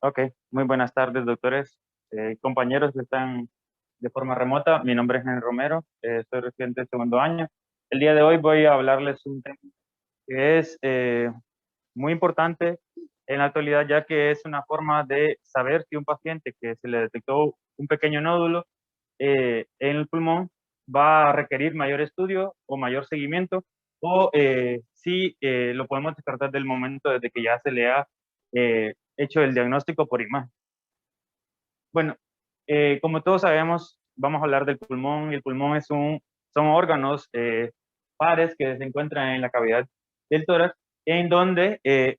Ok, muy buenas tardes, doctores, compañeros que están de forma remota. Mi nombre es Henry Romero, soy residente de segundo año. El día de hoy voy a hablarles un tema que es muy importante en la actualidad, ya que es una forma de saber si un paciente que se le detectó un pequeño nódulo en el pulmón va a requerir mayor estudio o mayor seguimiento, o si lo podemos descartar del momento desde que ya se le ha hecho el diagnóstico por imagen. Bueno, como todos sabemos, vamos a hablar del pulmón, y el pulmón son órganos pares que se encuentran en la cavidad del tórax, en donde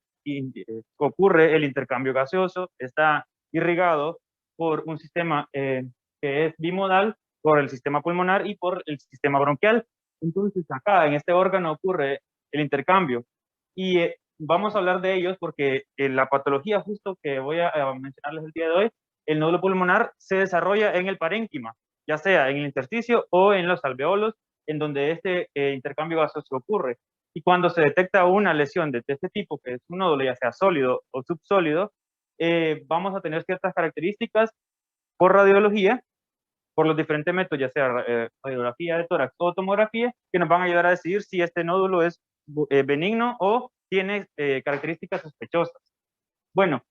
ocurre el intercambio gaseoso. Está irrigado por un sistema que es bimodal, por el sistema pulmonar y por el sistema bronquial. Entonces, acá en este órgano ocurre el intercambio. Y vamos a hablar de ellos porque la patología justo que voy a mencionarles el día de hoy, el nódulo pulmonar se desarrolla en el parénquima, ya sea en el intersticio o en los alveolos, en donde este intercambio gaseoso ocurre. Y cuando se detecta una lesión de este tipo, que es un nódulo ya sea sólido o subsólido, vamos a tener ciertas características por radiología, por los diferentes métodos, ya sea radiografía de tórax o tomografía, que nos van a ayudar a decidir si este nódulo es benigno o tiene características sospechosas. Bueno,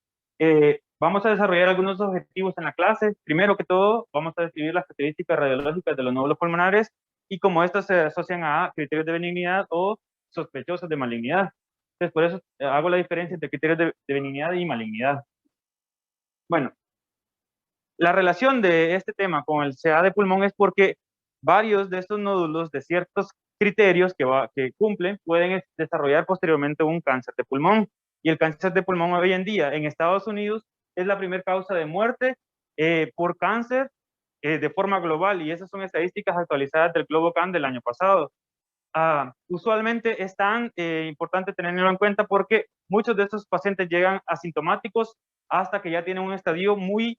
vamos a desarrollar algunos objetivos en la clase. Primero que todo, vamos a describir las características radiológicas de los nódulos pulmonares y cómo estos se asocian a criterios de benignidad o sospechosos de malignidad. Entonces, por eso hago la diferencia entre criterios de benignidad y malignidad. Bueno, la relación de este tema con el CA de pulmón es porque varios de estos nódulos de ciertos criterios que cumplen pueden desarrollar posteriormente un cáncer de pulmón. Y el cáncer de pulmón hoy en día en Estados Unidos es la primera causa de muerte por cáncer de forma global, y esas son estadísticas actualizadas del GloboCan del año pasado. Usualmente es tan importante tenerlo en cuenta porque muchos de estos pacientes llegan asintomáticos hasta que ya tienen un estadio muy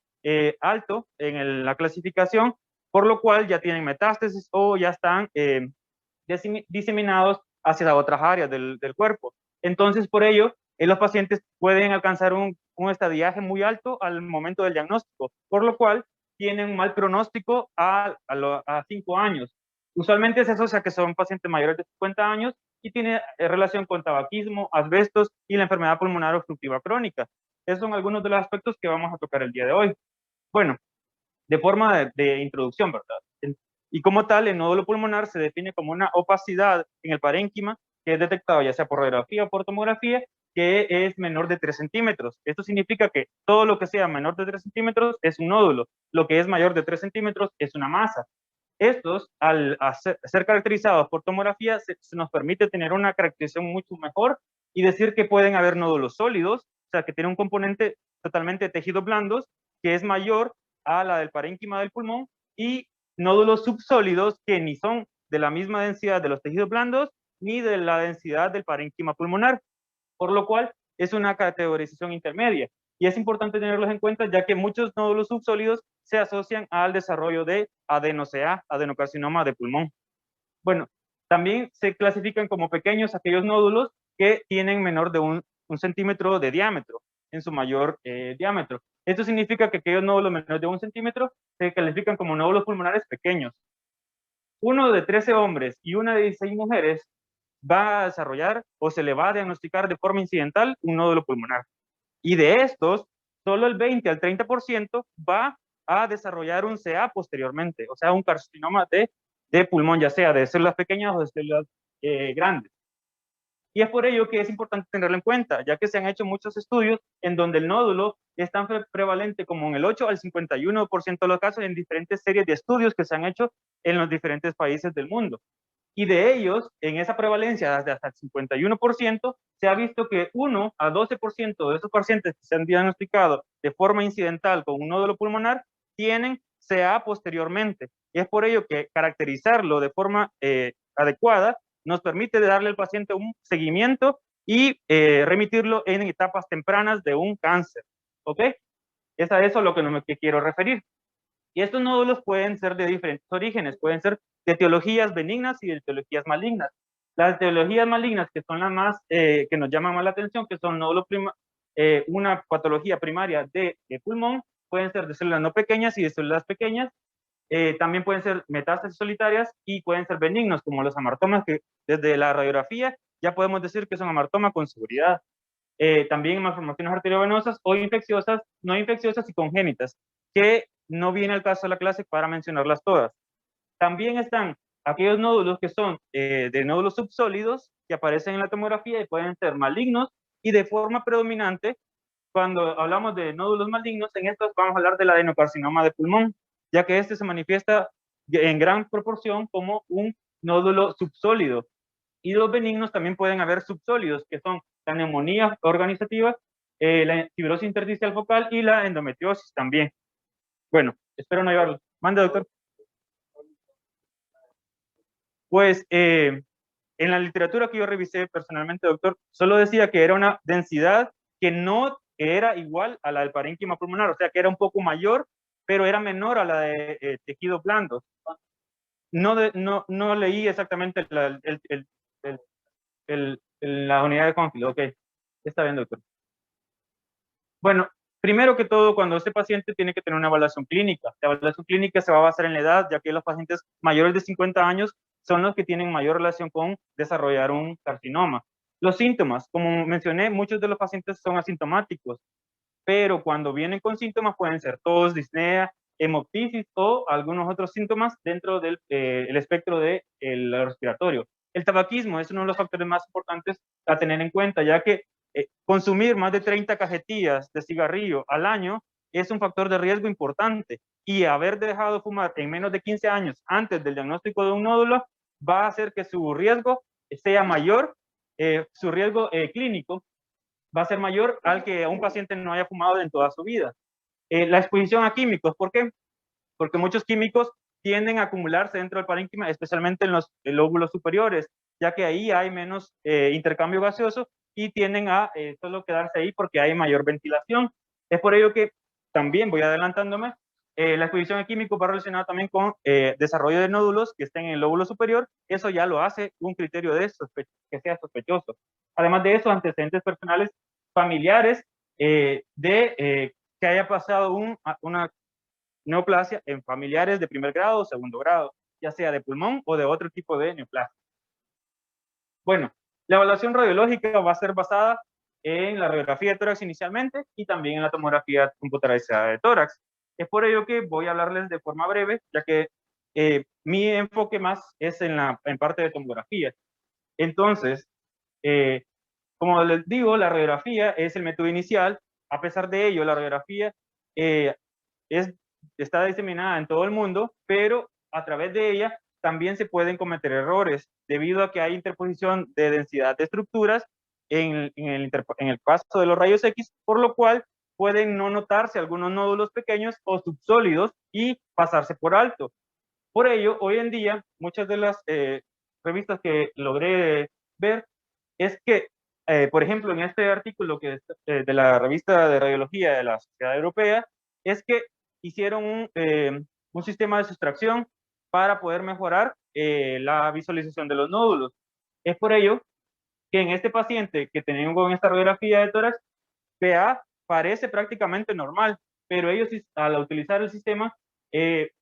alto en la clasificación, por lo cual ya tienen metástasis o ya están diseminados hacia otras áreas del cuerpo. Entonces, por ello, los pacientes pueden alcanzar un estadiaje muy alto al momento del diagnóstico, por lo cual tienen un mal pronóstico a 5 años. Usualmente se asocia que son pacientes mayores de 50 años y tiene relación con tabaquismo, asbestos y la enfermedad pulmonar obstructiva crónica. Esos son algunos de los aspectos que vamos a tocar el día de hoy. Bueno, de forma de introducción, ¿verdad? Y como tal, el nódulo pulmonar se define como una opacidad en el parénquima que es detectado ya sea por radiografía o por tomografía, que es menor de 3 centímetros. Esto significa que todo lo que sea menor de 3 centímetros es un nódulo, lo que es mayor de 3 centímetros es una masa. Estos, al ser caracterizados por tomografía, se nos permite tener una caracterización mucho mejor y decir que pueden haber nódulos sólidos, o sea, que tienen un componente totalmente de tejidos blandos, que es mayor a la del parénquima del pulmón, y nódulos subsólidos que ni son de la misma densidad de los tejidos blandos ni de la densidad del parénquima pulmonar, por lo cual es una categorización intermedia. Y es importante tenerlos en cuenta ya que muchos nódulos subsólidos se asocian al desarrollo de adeno-CA, adenocarcinoma de pulmón. Bueno, también se clasifican como pequeños aquellos nódulos que tienen menor de un centímetro de diámetro en su mayor diámetro. Esto significa que aquellos nódulos menores de 1 centímetro se califican como nódulos pulmonares pequeños. Uno de 13 hombres y una de 16 mujeres va a desarrollar o se le va a diagnosticar de forma incidental un nódulo pulmonar. Y de estos, solo el 20 al 30% va a desarrollar un CA posteriormente, o sea, un carcinoma de pulmón, ya sea de células pequeñas o de células grandes. Y es por ello que es importante tenerlo en cuenta, ya que se han hecho muchos estudios en donde el nódulo es tan prevalente como en el 8 al 51% de los casos en diferentes series de estudios que se han hecho en los diferentes países del mundo. Y de ellos, en esa prevalencia de hasta el 51%, se ha visto que 1 a 12% de esos pacientes que se han diagnosticado de forma incidental con un nódulo pulmonar tienen CA posteriormente. Y es por ello que caracterizarlo de forma adecuada nos permite darle al paciente un seguimiento y remitirlo en etapas tempranas de un cáncer. ¿Ok? Es a eso lo que quiero referir. Y estos nódulos pueden ser de diferentes orígenes, pueden ser de etiologías benignas y de etiologías malignas. Las etiologías malignas, que son las más que nos llaman más la atención, que son nódulos una patología primaria de pulmón, pueden ser de células no pequeñas y de células pequeñas. También pueden ser metástasis solitarias y pueden ser benignos, como los amartomas, que desde la radiografía ya podemos decir que son amartoma con seguridad. También malformaciones arteriovenosas o infecciosas, no infecciosas y congénitas, que no viene al caso de la clase para mencionarlas todas. También están aquellos nódulos que son de nódulos subsólidos que aparecen en la tomografía y pueden ser malignos, y de forma predominante, cuando hablamos de nódulos malignos, en estos vamos a hablar del adenocarcinoma de pulmón, ya que este se manifiesta en gran proporción como un nódulo subsólido. Y los benignos también pueden haber subsólidos, que son la neumonía organizativa, la fibrosis intersticial focal y la endometriosis también. Bueno, espero no llevarlo. Mande, doctor. Pues en la literatura que yo revisé personalmente, doctor, solo decía que era una densidad que no era igual a la del parénquima pulmonar, o sea que era un poco mayor, pero era menor a la de tejido blando. No leí exactamente la unidad de Confil. Ok, está bien, doctor. Bueno, primero que todo, cuando este paciente tiene que tener una evaluación clínica, la evaluación clínica se va a basar en la edad, ya que los pacientes mayores de 50 años son los que tienen mayor relación con desarrollar un carcinoma. Los síntomas, como mencioné, muchos de los pacientes son asintomáticos, pero cuando vienen con síntomas pueden ser tos, disnea, hemoptisis o algunos otros síntomas dentro del el espectro del respiratorio. El tabaquismo es uno de los factores más importantes a tener en cuenta, ya que consumir más de 30 cajetillas de cigarrillo al año es un factor de riesgo importante, y haber dejado de fumar en menos de 15 años antes del diagnóstico de un nódulo va a hacer que su riesgo sea mayor, su riesgo clínico va a ser mayor al que un paciente no haya fumado en toda su vida. La exposición a químicos, ¿por qué? Porque muchos químicos tienden a acumularse dentro del parénquima, especialmente en los lóbulos superiores, ya que ahí hay menos intercambio gaseoso y tienden a solo quedarse ahí porque hay mayor ventilación. Es por ello que también, voy adelantándome, la exposición a químicos va relacionada también con desarrollo de nódulos que estén en el lóbulo superior. Eso ya lo hace un criterio de que sea sospechoso. Además de eso, antecedentes personales familiares que haya pasado una neoplasia en familiares de primer grado o segundo grado, ya sea de pulmón o de otro tipo de neoplasia. Bueno, la evaluación radiológica va a ser basada en la radiografía de tórax inicialmente y también en la tomografía computarizada de tórax. Es por ello que voy a hablarles de forma breve, ya que mi enfoque más es en parte de tomografía. Entonces, como les digo, la radiografía es el método inicial. A pesar de ello, la radiografía eh, está diseminada en todo el mundo, pero a través de ella también se pueden cometer errores, debido a que hay interposición de densidad de estructuras en el paso de los rayos X, por lo cual pueden no notarse algunos nódulos pequeños o subsólidos y pasarse por alto. Por ello, hoy en día, muchas de las revistas que logré ver es que, por ejemplo, en este artículo de la revista de radiología de la Sociedad Europea, es que hicieron un sistema de sustracción para poder mejorar la visualización de los nódulos. Es por ello que en este paciente que tenemos en esta radiografía de tórax, PA parece prácticamente normal, pero ellos al utilizar el sistema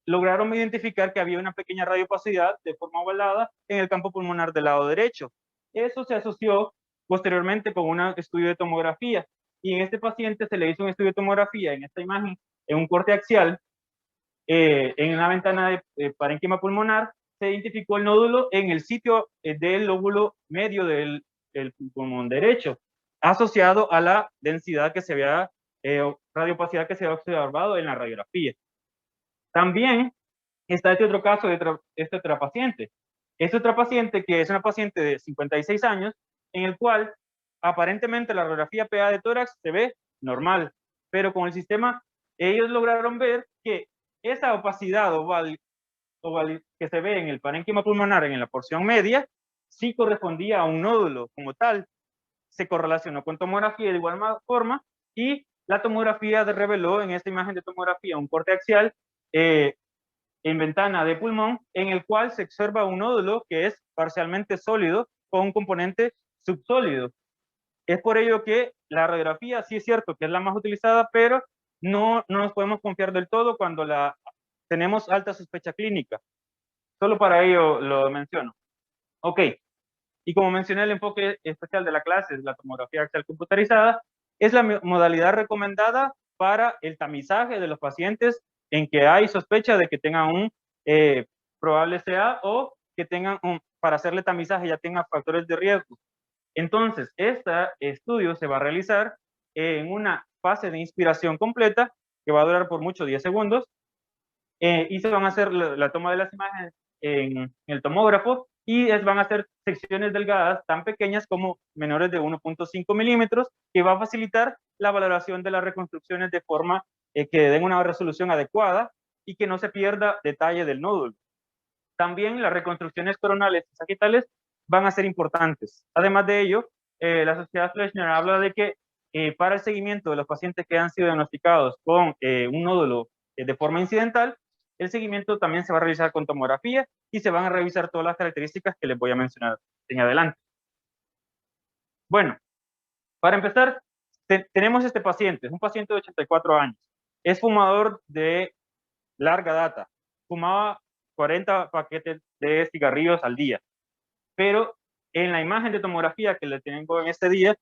lograron identificar que había una pequeña radiopacidad de forma ovalada en el campo pulmonar del lado derecho. Eso se asoció posteriormente con un estudio de tomografía, y en este paciente se le hizo un estudio de tomografía en esta imagen, en un corte axial, en una ventana de parénquima pulmonar, se identificó el nódulo en el sitio del lóbulo medio del pulmón derecho, asociado a la densidad que se había, radiopacidad que se había observado en la radiografía. También está este otro caso de esta otra paciente. Esta otra paciente, que es una paciente de 56 años, en el cual aparentemente la radiografía PA de tórax se ve normal, pero con el sistema ellos lograron ver que esa opacidad oval que se ve en el parénquima pulmonar en la porción media sí correspondía a un nódulo como tal. Se correlacionó con tomografía de igual forma, y la tomografía reveló en esta imagen de tomografía un corte axial en ventana de pulmón, en el cual se observa un nódulo que es parcialmente sólido con un componente subsólido. Es por ello que la radiografía sí es cierto que es la más utilizada, pero no nos podemos confiar del todo cuando tenemos alta sospecha clínica. Solo para ello lo menciono. Ok, y como mencioné, el enfoque especial de la clase es la tomografía axial computarizada. Es la modalidad recomendada para el tamizaje de los pacientes en que hay sospecha de que tengan un probable CA o que tengan para hacerle tamizaje ya tengan factores de riesgo. Entonces, este estudio se va a realizar en una fase de inspiración completa que va a durar por mucho 10 segundos y se van a hacer la toma de las imágenes en el tomógrafo y van a hacer secciones delgadas tan pequeñas como menores de 1.5 milímetros que va a facilitar la valoración de las reconstrucciones de forma que den una resolución adecuada y que no se pierda detalle del nódulo. También las reconstrucciones coronales y sagitales van a ser importantes. Además de ello, la Sociedad Fleischner habla de que para el seguimiento de los pacientes que han sido diagnosticados con un nódulo de forma incidental, el seguimiento también se va a realizar con tomografía y se van a revisar todas las características que les voy a mencionar en adelante. Bueno, para empezar, tenemos este paciente, es un paciente de 84 años, es fumador de larga data, fumaba 40 paquetes de cigarrillos al día, pero en la imagen de tomografía que le tengo en este día,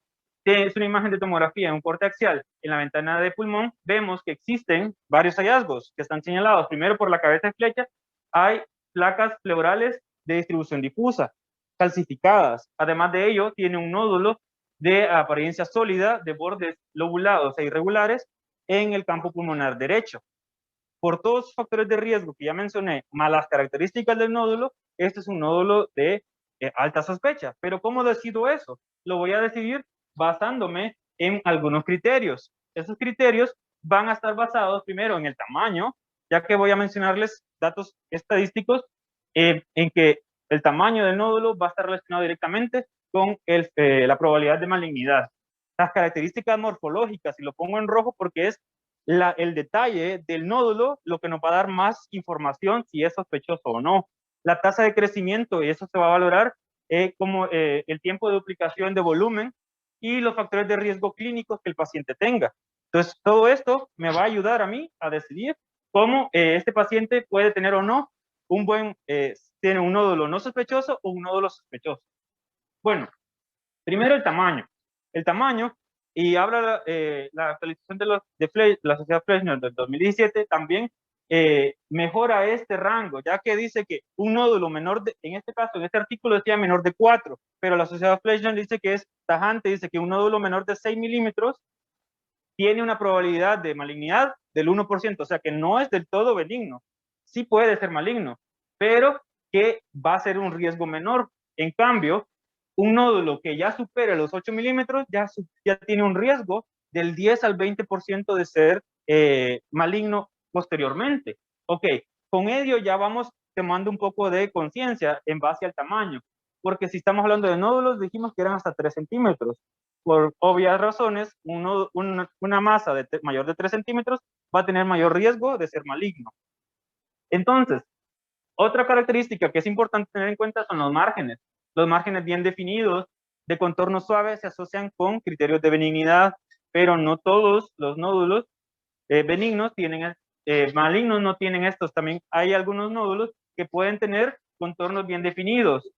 es una imagen de tomografía en un corte axial en la ventana de pulmón, vemos que existen varios hallazgos que están señalados. Primero, por la cabeza de flecha, hay placas pleurales de distribución difusa, calcificadas. Además de ello, tiene un nódulo de apariencia sólida de bordes lobulados e irregulares en el campo pulmonar derecho. Por todos los factores de riesgo que ya mencioné, más las características del nódulo, este es un nódulo de alta sospecha. Pero ¿cómo decido eso? Lo voy a decidir basándome en algunos criterios. Esos criterios van a estar basados primero en el tamaño, ya que voy a mencionarles datos estadísticos en que el tamaño del nódulo va a estar relacionado directamente con la probabilidad de malignidad. Las características morfológicas, y lo pongo en rojo porque es el detalle del nódulo lo que nos va a dar más información si es sospechoso o no. La tasa de crecimiento, y eso se va a valorar como el tiempo de duplicación de volumen y los factores de riesgo clínicos que el paciente tenga. Entonces, todo esto me va a ayudar a mí a decidir cómo este paciente puede tener o no tiene un nódulo no sospechoso o un nódulo sospechoso. Bueno, primero el tamaño. El tamaño, y habla la actualización de la Sociedad Fleischner del 2017, también mejora este rango, ya que dice que un nódulo menor, en este caso, en este artículo decía menor de 4, pero la Sociedad Fleischner dice que es tajante, dice que un nódulo menor de 6 milímetros tiene una probabilidad de malignidad del 1%, o sea que no es del todo benigno. Sí puede ser maligno, pero que va a ser un riesgo menor. En cambio, un nódulo que ya supera los 8 milímetros ya tiene un riesgo del 10 al 20% de ser maligno posteriormente. Ok, con ello ya vamos tomando un poco de conciencia en base al tamaño, porque si estamos hablando de nódulos, dijimos que eran hasta 3 centímetros. Por obvias razones, una masa mayor de 3 centímetros va a tener mayor riesgo de ser maligno. Entonces, otra característica que es importante tener en cuenta son los márgenes. Los márgenes bien definidos de contorno suave se asocian con criterios de benignidad, pero no todos los nódulos benignos tienen, malignos no tienen estos. También hay algunos nódulos que pueden tener contornos bien definidos.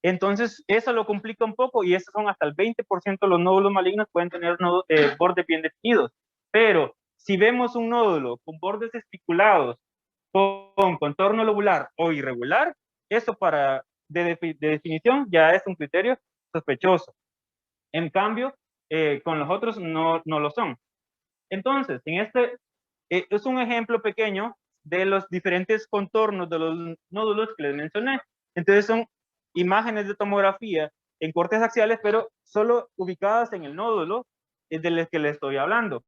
Entonces, eso lo complica un poco y esos son hasta el 20% de los nódulos malignos pueden tener bordes bien definidos. Pero si vemos un nódulo con bordes espiculados, con contorno lobular o irregular, eso de definición ya es un criterio sospechoso. En cambio, con los otros no lo son. Entonces, es un ejemplo pequeño de los diferentes contornos de los nódulos que les mencioné. Entonces son imágenes de tomografía en cortes axiales, pero solo ubicadas en el nódulo del que les estoy hablando.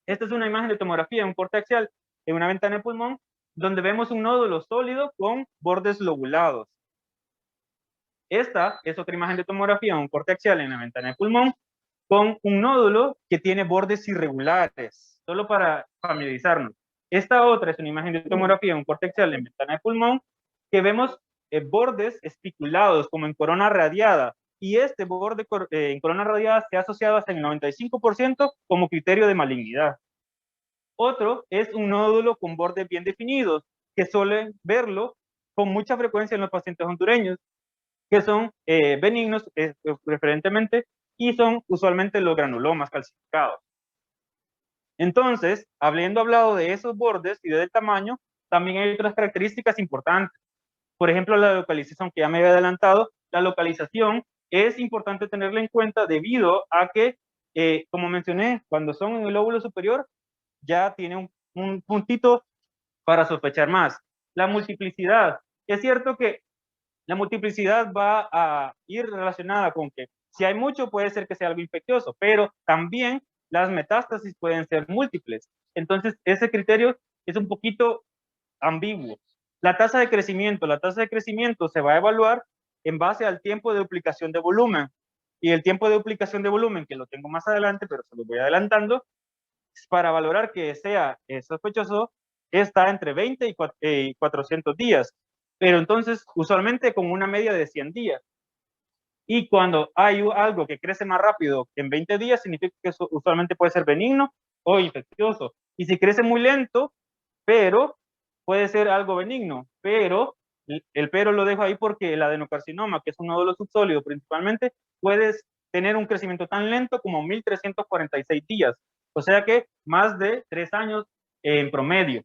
Esta es una imagen de tomografía en un corte axial en una ventana de pulmón, donde vemos un nódulo sólido con bordes lobulados. Esta es otra imagen de tomografía en un corte axial en la ventana de pulmón, con un nódulo que tiene bordes irregulares, solo para familiarizarnos. Esta otra es una imagen de tomografía en un corte axial en ventana de pulmón, que vemos bordes espiculados, como en corona radiada, y este borde en corona radiada se ha asociado hasta el 95% como criterio de malignidad. Otro es un nódulo con bordes bien definidos, que suelen verlo con mucha frecuencia en los pacientes hondureños, que son benignos preferentemente, y son usualmente los granulomas calcificados. Entonces, habiendo hablado de esos bordes y del tamaño, también hay otras características importantes. Por ejemplo, la localización, que ya me había adelantado. La localización es importante tenerla en cuenta debido a que, como mencioné, cuando son en el lóbulo superior, ya tiene un puntito para sospechar más. La multiplicidad. Es cierto que la multiplicidad va a ir relacionada con que si hay mucho puede ser que sea algo infeccioso, pero también las metástasis pueden ser múltiples. Entonces, ese criterio es un poquito ambiguo. La tasa de crecimiento se va a evaluar en base al tiempo de duplicación de volumen. Y el tiempo de duplicación de volumen, que lo tengo más adelante, pero se lo voy adelantando, para valorar que sea sospechoso, está entre 20 y 400 días. Pero entonces, usualmente con una media de 100 días. Y cuando hay algo que crece más rápido que en 20 días, significa que eso usualmente puede ser benigno o infeccioso. Y si crece muy lento, pero puede ser algo benigno, pero el pero lo dejo ahí porque el adenocarcinoma, que es un nódulo subsólido principalmente, puede tener un crecimiento tan lento como 1346 días, o sea que más de 3 años en promedio.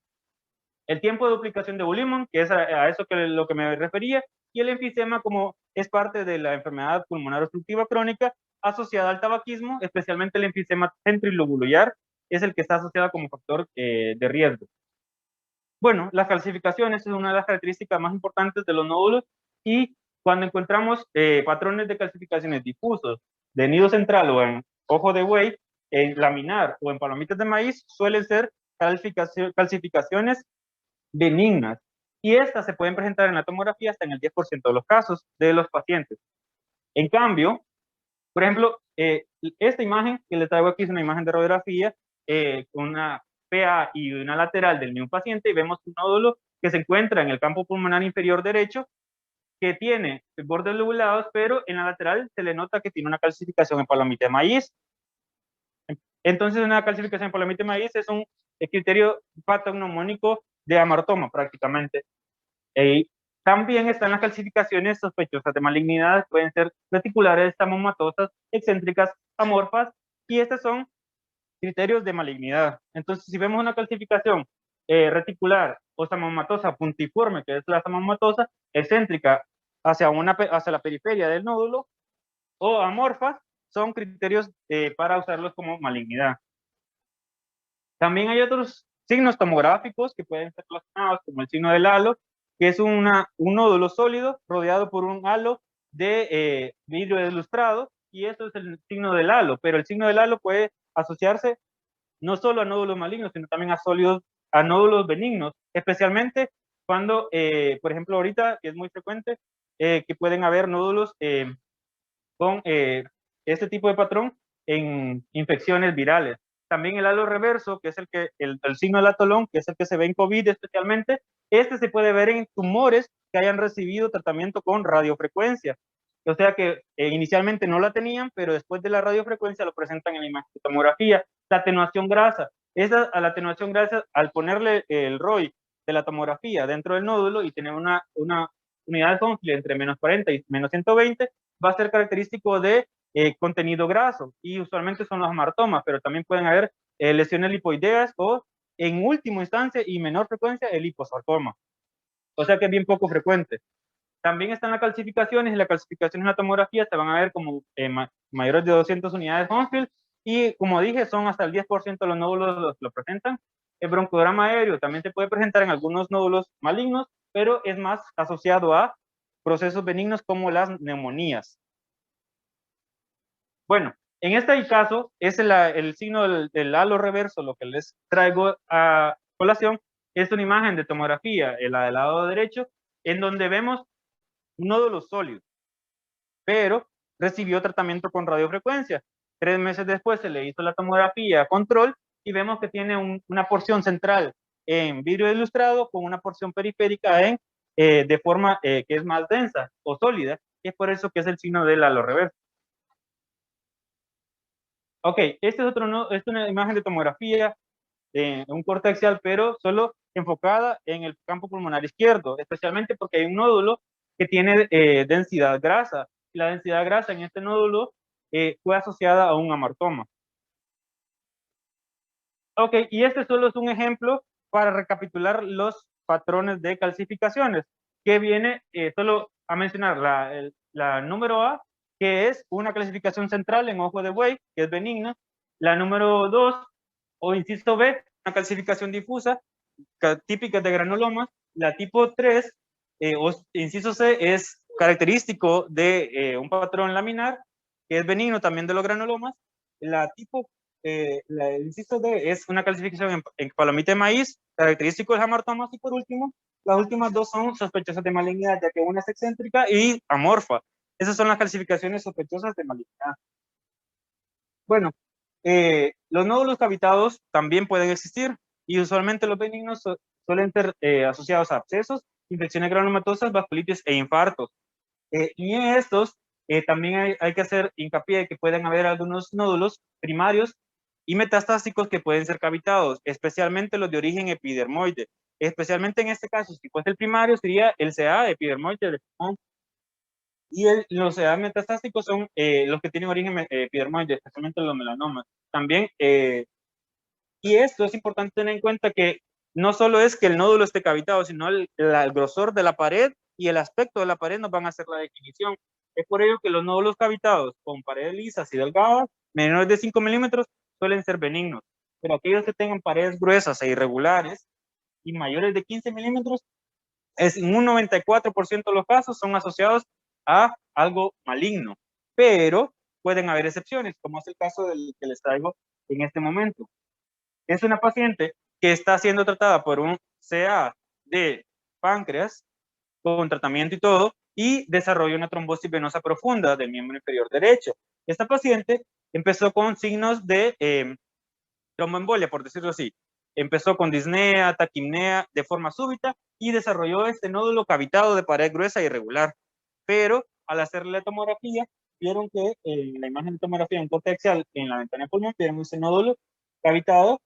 El tiempo de duplicación de volumen, que es a eso que lo que me refería, y el enfisema como es parte de la enfermedad pulmonar obstructiva crónica asociada al tabaquismo, especialmente el enfisema centrilobular, es el que está asociado como factor de riesgo. Bueno, las calcificaciones es una de las características más importantes de los nódulos, y cuando encontramos patrones de calcificaciones difusos de nido central o en ojo de buey, en laminar o en palomitas de maíz, suelen ser calcificaciones benignas, y estas se pueden presentar en la tomografía hasta en el 10% de los casos de los pacientes. En cambio, por ejemplo, esta imagen que les traigo aquí es una imagen de radiografía, una PA y una lateral del mismo paciente, y vemos un nódulo que se encuentra en el campo pulmonar inferior derecho, que tiene bordes lobulados, pero en la lateral se le nota que tiene una calcificación en palomita de maíz. Entonces, una calcificación en palomita de maíz es un criterio patognomónico de amartoma prácticamente. También están las calcificaciones sospechosas de malignidad, pueden ser reticulares, estamomatosas, excéntricas, amorfas, y estos son criterios de malignidad. Entonces, si vemos una calcificación reticular o estamomatosa puntiforme, que es la estamomatosa, excéntrica hacia la periferia del nódulo, o amorfas, son criterios para usarlos como malignidad. También hay otros signos tomográficos que pueden ser relacionados, como el signo del halo, que es un nódulo sólido rodeado por un halo de vidrio ilustrado, y eso es el signo del halo, pero el signo del halo puede asociarse no solo a nódulos malignos, sino también a nódulos benignos, especialmente cuando, por ejemplo, ahorita, que es muy frecuente, que pueden haber nódulos con este tipo de patrón en infecciones virales. También el halo reverso, que es el signo del atolón, que es el que se ve en COVID especialmente, este se puede ver en tumores que hayan recibido tratamiento con radiofrecuencia. O sea que inicialmente no la tenían, pero después de la radiofrecuencia lo presentan en la imagen de tomografía. La atenuación grasa. A la atenuación grasa, al ponerle el ROI de la tomografía dentro del nódulo y tener una unidad de Hounsfield entre menos 40 y menos 120, va a ser característico de contenido graso, y usualmente son los amartomas, pero también pueden haber lesiones lipoideas o, en última instancia y menor frecuencia, el liposarcoma. O sea que es bien poco frecuente. También están las calcificaciones, y las calcificaciones en la tomografía se van a ver como mayores de 200 unidades Hounsfield, y como dije, son hasta el 10% de los nódulos lo presentan. El broncograma aéreo también se puede presentar en algunos nódulos malignos, pero es más asociado a procesos benignos como las neumonías. Bueno, en este caso es el signo del halo reverso, lo que les traigo a colación, es una imagen de tomografía, la del lado derecho, en donde vemos un nódulo sólido, pero recibió tratamiento con radiofrecuencia. 3 meses después se le hizo la tomografía control y vemos que tiene una porción central en vidrio ilustrado con una porción periférica de forma que es más densa o sólida, y es por eso que es el signo del halo reverso. Ok, este es otro, no, es una imagen de tomografía, un corte axial, pero solo enfocada en el campo pulmonar izquierdo, especialmente porque hay un nódulo que tiene densidad grasa, y la densidad grasa en este nódulo fue asociada a un amartoma. Ok, y este solo es un ejemplo para recapitular los patrones de calcificaciones, que viene solo a mencionar la número A, que es una clasificación central en ojo de buey, que es benigna. La número 2, o inciso B, una calcificación difusa, típica de granulomas. La tipo 3, o inciso C, es característico de un patrón laminar, que es benigno también de los granulomas. La tipo, el inciso D es una clasificación en palomita de maíz, característico de hamartomas. Y por último, las últimas dos son sospechosas de malignidad, ya que una es excéntrica y amorfa. Esas son las clasificaciones sospechosas de malignidad. Bueno, los nódulos cavitados también pueden existir y usualmente los benignos suelen ser asociados a abscesos, infecciones granulomatosas, vasculitis e infartos. Y en estos también hay que hacer hincapié de que pueden haber algunos nódulos primarios y metastásicos que pueden ser cavitados, especialmente los de origen epidermoide. Especialmente en este caso, si fuese el primario, sería el CA epidermoide de pulmón. Y los edad metastásicos son los que tienen origen epidermoide, especialmente los melanomas. También, y esto es importante tener en cuenta que no solo es que el nódulo esté cavitado, sino el grosor de la pared y el aspecto de la pared nos van a hacer la definición. Es por ello que los nódulos cavitados con paredes lisas y delgadas, menores de 5 milímetros, suelen ser benignos. Pero aquellos que tengan paredes gruesas e irregulares y mayores de 15 milímetros, en un 94% de los casos son asociados a algo maligno, pero pueden haber excepciones, como es el caso del que les traigo en este momento. Es una paciente que está siendo tratada por un CA de páncreas con tratamiento y todo, y desarrolló una trombosis venosa profunda del miembro inferior derecho. Esta paciente empezó con signos de tromboembolia, por decirlo así. Empezó con disnea, taquimnea de forma súbita y desarrolló este nódulo cavitado de pared gruesa e irregular. Pero al hacerle la tomografía, vieron que en la imagen de tomografía en corte axial en la ventana de pulmón, vieron ese nódulo cavitado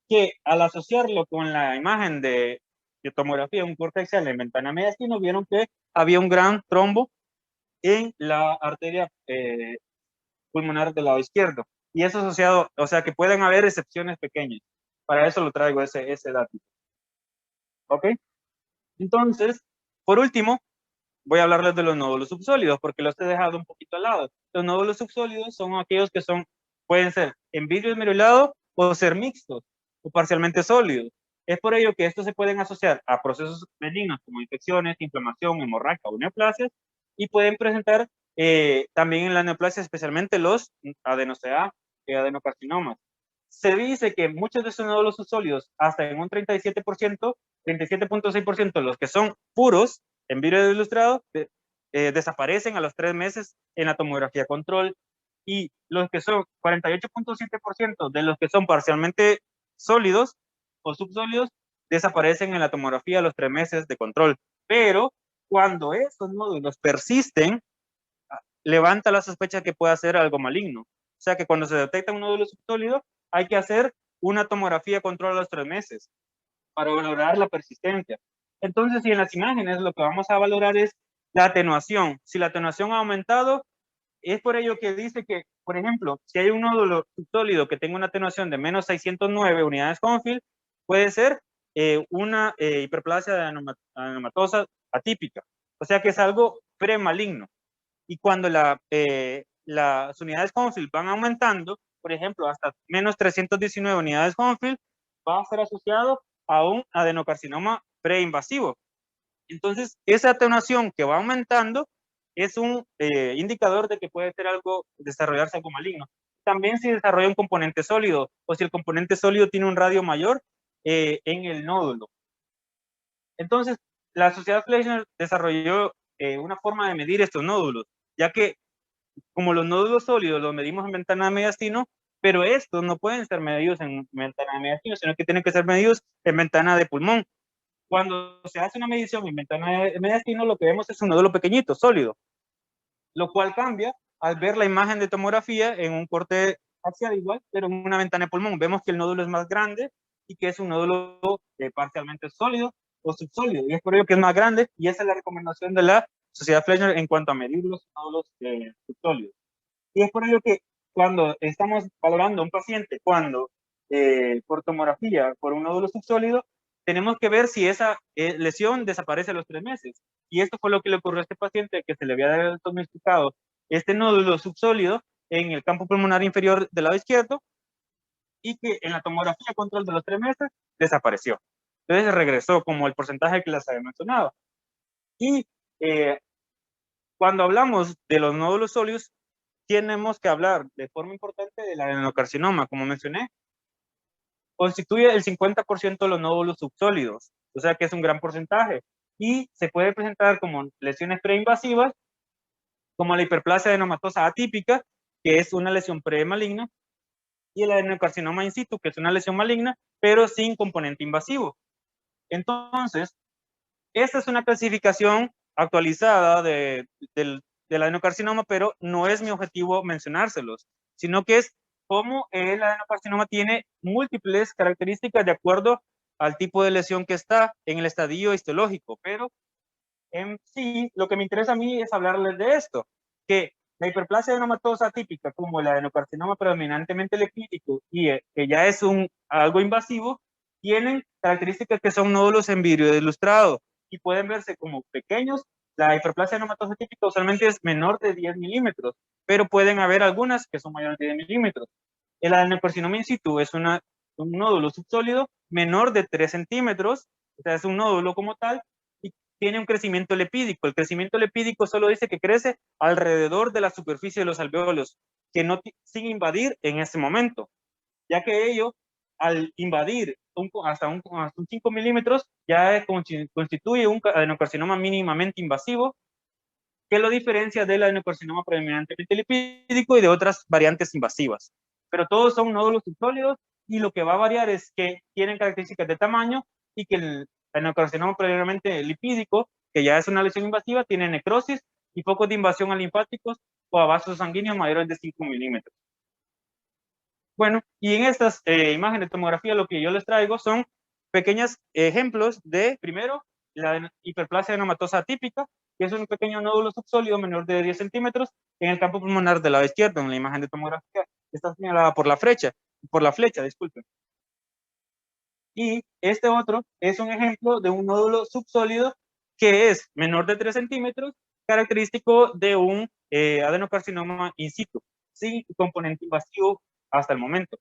que al asociarlo con la imagen de tomografía en un corte axial en ventana mediastino, vieron que había un gran trombo en la arteria pulmonar del lado izquierdo. Y eso asociado, o sea que pueden haber excepciones pequeñas. Para eso lo traigo ese dato. ¿Ok? Entonces, por último, voy a hablarles de los nódulos subsólidos, porque los he dejado un poquito al lado. Los nódulos subsólidos son aquellos que pueden ser en vidrio esmerilado o ser mixtos o parcialmente sólidos. Es por ello que estos se pueden asociar a procesos benignos como infecciones, inflamación, hemorragia o neoplasias, y pueden presentar también en la neoplasia, especialmente los adeno-CA y adenocarcinomas. Se dice que muchos de estos nódulos subsólidos, hasta en un 37%, 37.6%, los que son puros en vidrio ilustrado, desaparecen a los 3 meses en la tomografía control, y los que son 48.7% de los que son parcialmente sólidos o subsólidos desaparecen en la tomografía a los 3 meses de control. Pero cuando estos nódulos persisten, levanta la sospecha que pueda ser algo maligno. O sea que cuando se detecta un nódulo subsólido, hay que hacer una tomografía control a los 3 meses para valorar la persistencia. Entonces, si en las imágenes lo que vamos a valorar es la atenuación. Si la atenuación ha aumentado, es por ello que dice que, por ejemplo, si hay un nódulo subsólido que tenga una atenuación de menos 609 unidades Confield, puede ser una hiperplasia de adenomatosa atípica. O sea que es algo premaligno. Y cuando las unidades Confield van aumentando, por ejemplo, hasta menos 319 unidades Confield, va a ser asociado a un adenocarcinoma preinvasivo. Entonces, esa atenuación que va aumentando es un indicador de que puede ser algo, desarrollarse algo maligno. También si desarrolla un componente sólido o si el componente sólido tiene un radio mayor en el nódulo. Entonces, la sociedad Fleischner desarrolló una forma de medir estos nódulos, ya que como los nódulos sólidos los medimos en ventana de mediastino, pero estos no pueden ser medidos en ventana de mediastino, sino que tienen que ser medidos en ventana de pulmón. Cuando se hace una medición en ventana de mediastino, lo que vemos es un nódulo pequeñito, sólido. lo cual cambia al ver la imagen de tomografía en un corte axial igual, pero en una ventana de pulmón. Vemos que el nódulo es más grande y que es un nódulo parcialmente sólido o subsólido, y es por ello que es más grande, y esa es la recomendación de la Sociedad Fleischner en cuanto a medir los nódulos subsólidos. Y es por ello que cuando estamos valorando a un paciente, cuando por tomografía, por un nódulo subsólido, tenemos que ver si esa lesión desaparece a los 3 meses. Y esto fue lo que le ocurrió a este paciente, que se le había diagnosticado este nódulo subsólido en el campo pulmonar inferior del lado izquierdo, y que en la tomografía control de los 3 meses desapareció. Entonces regresó como el porcentaje que les había mencionado. Y cuando hablamos de los nódulos sólidos, tenemos que hablar de forma importante del adenocarcinoma, como mencioné, constituye el 50% de los nódulos subsólidos, o sea que es un gran porcentaje, y se puede presentar como lesiones preinvasivas, como la hiperplasia adenomatosa atípica, que es una lesión premaligna, y el adenocarcinoma in situ, que es una lesión maligna, pero sin componente invasivo. Entonces, esta es una clasificación actualizada del adenocarcinoma, pero no es mi objetivo mencionárselos, sino que es cómo el adenocarcinoma tiene múltiples características de acuerdo al tipo de lesión que está en el estadio histológico. Pero en sí, lo que me interesa a mí es hablarles de esto, que la hiperplasia adenomatosa típica, como el adenocarcinoma predominantemente lipídico y que ya es algo invasivo, tienen características que son nódulos en vidrio ilustrado y pueden verse como pequeños. La hiperplasia adenomatosa típica usualmente es menor de 10 milímetros, pero pueden haber algunas que son mayores de 10 milímetros. El adenocarcinoma in situ es un nódulo subsólido menor de 3 centímetros, o sea, es un nódulo como tal, y tiene un crecimiento lipídico. El crecimiento lipídico solo dice que crece alrededor de la superficie de los alveolos, que no sin invadir en ese momento, ya que ello, al invadir hasta un 5 milímetros, ya constituye un adenocarcinoma mínimamente invasivo, que lo diferencia del adenocarcinoma predominantemente lipídico y de otras variantes invasivas. Pero todos son nódulos subsólidos, y lo que va a variar es que tienen características de tamaño, y que el adenocarcinoma predominantemente lipídico, que ya es una lesión invasiva, tiene necrosis y focos de invasión a linfáticos o a vasos sanguíneos mayores de 5 milímetros. Bueno, y en estas imágenes de tomografía lo que yo les traigo son pequeños ejemplos de, primero, la hiperplasia adenomatosa atípica, que es un pequeño nódulo subsólido menor de 10 centímetros en el campo pulmonar del lado izquierdo, en la imagen de tomografía. Está señalada por la flecha, disculpen. Y este otro es un ejemplo de un nódulo subsólido que es menor de 3 centímetros, característico de un adenocarcinoma in situ, sin componente invasivo hasta el momento.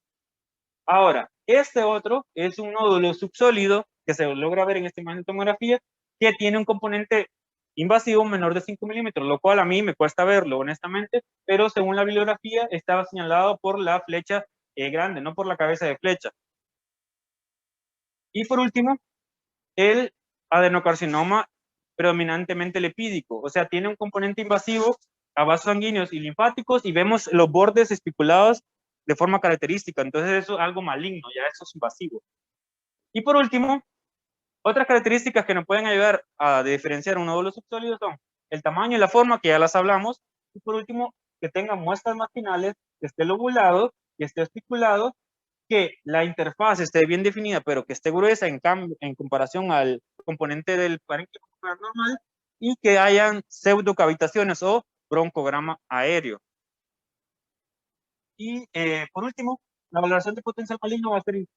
Ahora, este otro es un nódulo subsólido que se logra ver en esta imagen de tomografía, que tiene un componente invasivo menor de 5 milímetros, lo cual a mí me cuesta verlo, honestamente, pero según la bibliografía estaba señalado por la flecha grande, no por la cabeza de flecha. Y por último, el adenocarcinoma predominantemente lipídico, o sea, tiene un componente invasivo a vasos sanguíneos y linfáticos, y vemos los bordes espiculados de forma característica. Entonces eso es algo maligno, ya eso es invasivo. Y por último, otras características que nos pueden ayudar a diferenciar un nódulo subsólido son el tamaño y la forma, que ya las hablamos, y por último, que tenga muestras marginales, que esté lobulado, que esté especulado, que la interfaz esté bien definida, pero que esté gruesa en comparación al componente del parénquima normal, y que hayan pseudocavitaciones o broncograma aéreo. Y por último, la valoración de potencial maligno va a ser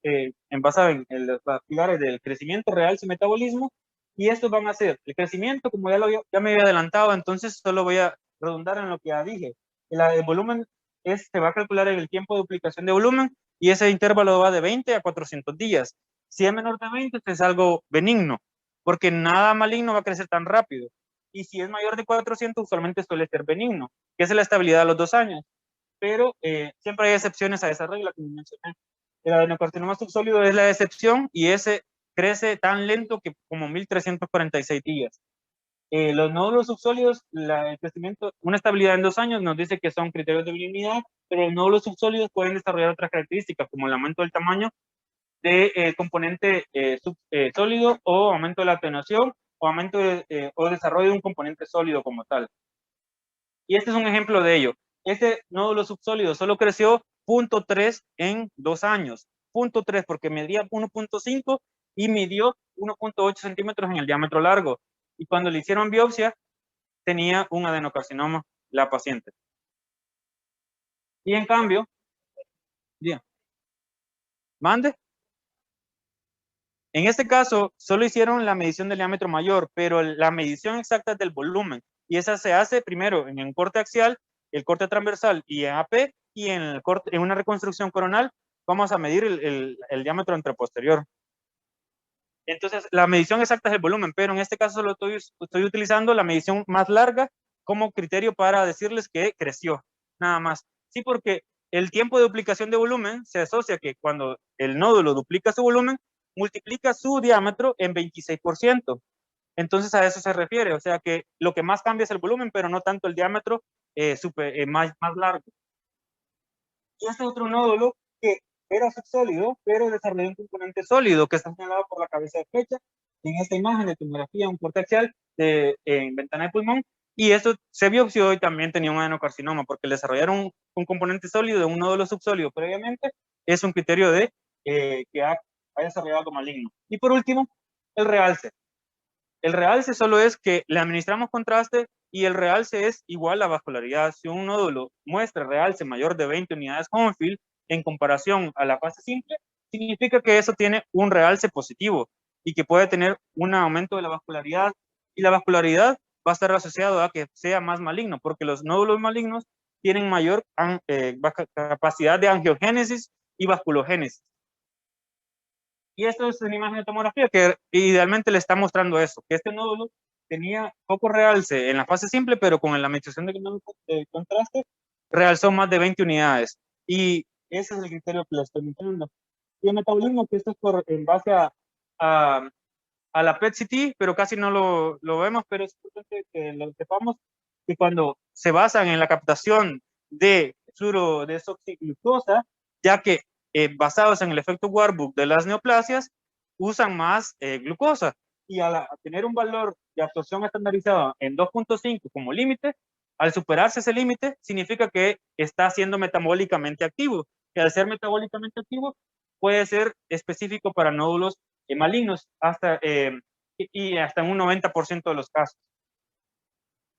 basada en los pilares del crecimiento, real y metabolismo, y estos van a ser el crecimiento, como ya me había adelantado, entonces solo voy a redundar en lo que ya dije. El volumen se va a calcular en el tiempo de duplicación de volumen, y ese intervalo va de 20 a 400 días. Si es menor de 20, es algo benigno, porque nada maligno va a crecer tan rápido. Y si es mayor de 400, usualmente suele ser benigno, que es la estabilidad a los 2 años. Pero siempre hay excepciones a esa regla, como mencioné. El adenocarcinoma subsólido es la excepción, y ese crece tan lento que como 1346 días. Los nódulos subsólidos, el crecimiento, una estabilidad en 2 años nos dice que son criterios de benignidad, pero los nódulos subsólidos pueden desarrollar otras características, como el aumento del tamaño del componente sólido, o aumento de la atenuación, o aumento o desarrollo de un componente sólido como tal. Y este es un ejemplo de ello. Este nódulo subsólido solo creció 0.3 en 2 años. 0.3 porque medía 1.5 y midió 1.8 centímetros en el diámetro largo. Y cuando le hicieron biopsia, tenía un adenocarcinoma la paciente. Y en cambio, bien, mande. En este caso, solo hicieron la medición del diámetro mayor, pero la medición exacta es del volumen. Y esa se hace primero en el corte axial, el corte transversal y en AP, y en, el corte, en una reconstrucción coronal vamos a medir el diámetro anteroposterior. Entonces, la medición exacta es el volumen, pero en este caso solo estoy utilizando la medición más larga como criterio para decirles que creció, nada más. Sí, porque el tiempo de duplicación de volumen se asocia que cuando el nódulo duplica su volumen, multiplica su diámetro en 26%. Entonces a eso se refiere, o sea que lo que más cambia es el volumen, pero no tanto el diámetro más largo. Y este otro nódulo que era subsólido, pero desarrolló un componente sólido que está señalado por la cabeza de flecha en esta imagen de tomografía, un corte axial en ventana de pulmón, y esto se biopsió y también tenía un adenocarcinoma, porque el desarrollar un componente sólido de un nódulo subsólido previamente es un criterio de que haya desarrollado algo maligno. Y por último, el realce. El realce solo es que le administramos contraste y el realce es igual a vascularidad. Si un nódulo muestra realce mayor de 20 unidades Hohenfield en comparación a la fase simple, significa que eso tiene un realce positivo y que puede tener un aumento de la vascularidad. Y la vascularidad va a estar asociado a que sea más maligno, porque los nódulos malignos tienen mayor capacidad de angiogénesis y vasculogénesis. Y esto es una imagen de tomografía que idealmente le está mostrando eso, que este nódulo tenía poco realce en la fase simple, pero con la administración de contraste realzó más de 20 unidades. Y ese es el criterio que le estoy mostrando. Y el metabolismo, que esto es en base a la PET-CT, pero casi no lo vemos, pero es importante que lo sepamos, que cuando se basan en la captación de fluorodesoxiglucosa, ya que basados en el efecto Warburg de las neoplasias, usan más glucosa. Y al tener un valor de absorción estandarizado en 2.5 como límite, al superarse ese límite, significa que está siendo metabólicamente activo. Y al ser metabólicamente activo, puede ser específico para nódulos malignos y hasta en un 90% de los casos.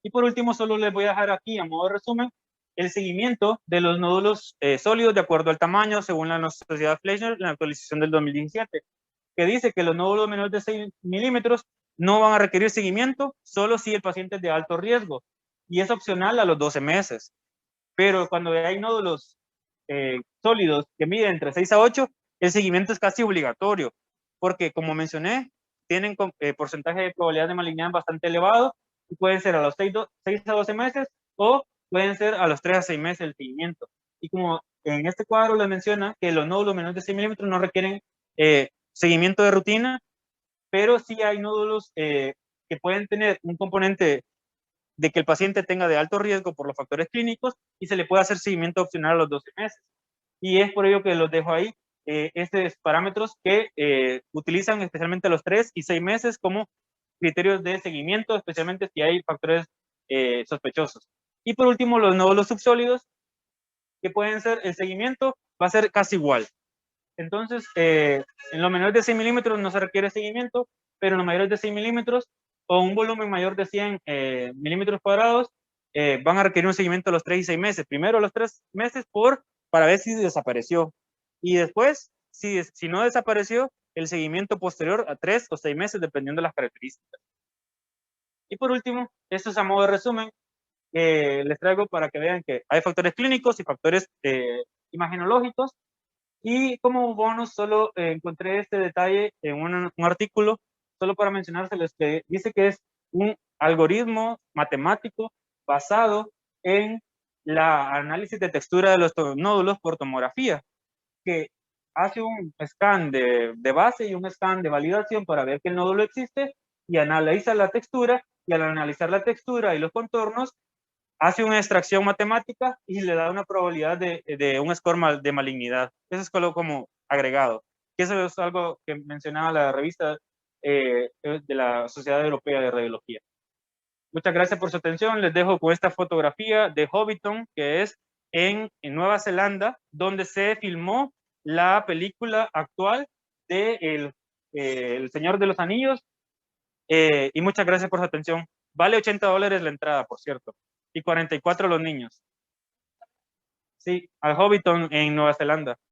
Y por último, solo les voy a dejar aquí, a modo de resumen, el seguimiento de los nódulos sólidos de acuerdo al tamaño, según la Sociedad Fleischner, la actualización del 2017, que dice que los nódulos menores de 6 milímetros no van a requerir seguimiento, solo si el paciente es de alto riesgo, y es opcional a los 12 meses. Pero cuando hay nódulos sólidos que miden entre 6 a 8, el seguimiento es casi obligatorio, porque como mencioné, tienen porcentaje de probabilidad de malignidad bastante elevado, y pueden ser a los 6 a 12 meses o pueden ser a los 3 a 6 meses el seguimiento. Y como en este cuadro les menciona que los nódulos menores de 6 milímetros no requieren seguimiento de rutina, pero sí hay nódulos que pueden tener un componente de que el paciente tenga de alto riesgo por los factores clínicos y se le puede hacer seguimiento opcional a los 12 meses. Y es por ello que los dejo ahí, estos parámetros que utilizan especialmente los 3 y 6 meses como criterios de seguimiento, especialmente si hay factores sospechosos. Y por último, los nódulos subsólidos, que pueden ser, el seguimiento va a ser casi igual. Entonces, en los menores de 6 milímetros no se requiere seguimiento, pero en los mayores de 6 milímetros o un volumen mayor de 100 milímetros cuadrados, van a requerir un seguimiento a los 3 y 6 meses. Primero a los 3 meses para ver si desapareció. Y después, si no desapareció, el seguimiento posterior a 3 o 6 meses, dependiendo de las características. Y por último, esto es a modo de resumen, les traigo para que vean que hay factores clínicos y factores imagenológicos. Y como bonus solo encontré este detalle en un artículo, solo para mencionárselos, que dice que es un algoritmo matemático basado en la análisis de textura de los nódulos por tomografía, que hace un scan de base y un scan de validación para ver que el nódulo existe y analiza la textura, y al analizar la textura y los contornos, hace una extracción matemática y le da una probabilidad de un score de malignidad. Eso es como agregado. Que eso es algo que mencionaba la revista de la Sociedad Europea de Radiología. Muchas gracias por su atención. Les dejo con esta fotografía de Hobbiton, que es en Nueva Zelanda, donde se filmó la película actual de El Señor de los Anillos. Y muchas gracias por su atención. Vale $80 la entrada, por cierto, y 44 los niños. Sí, al Hobbiton en Nueva Zelanda.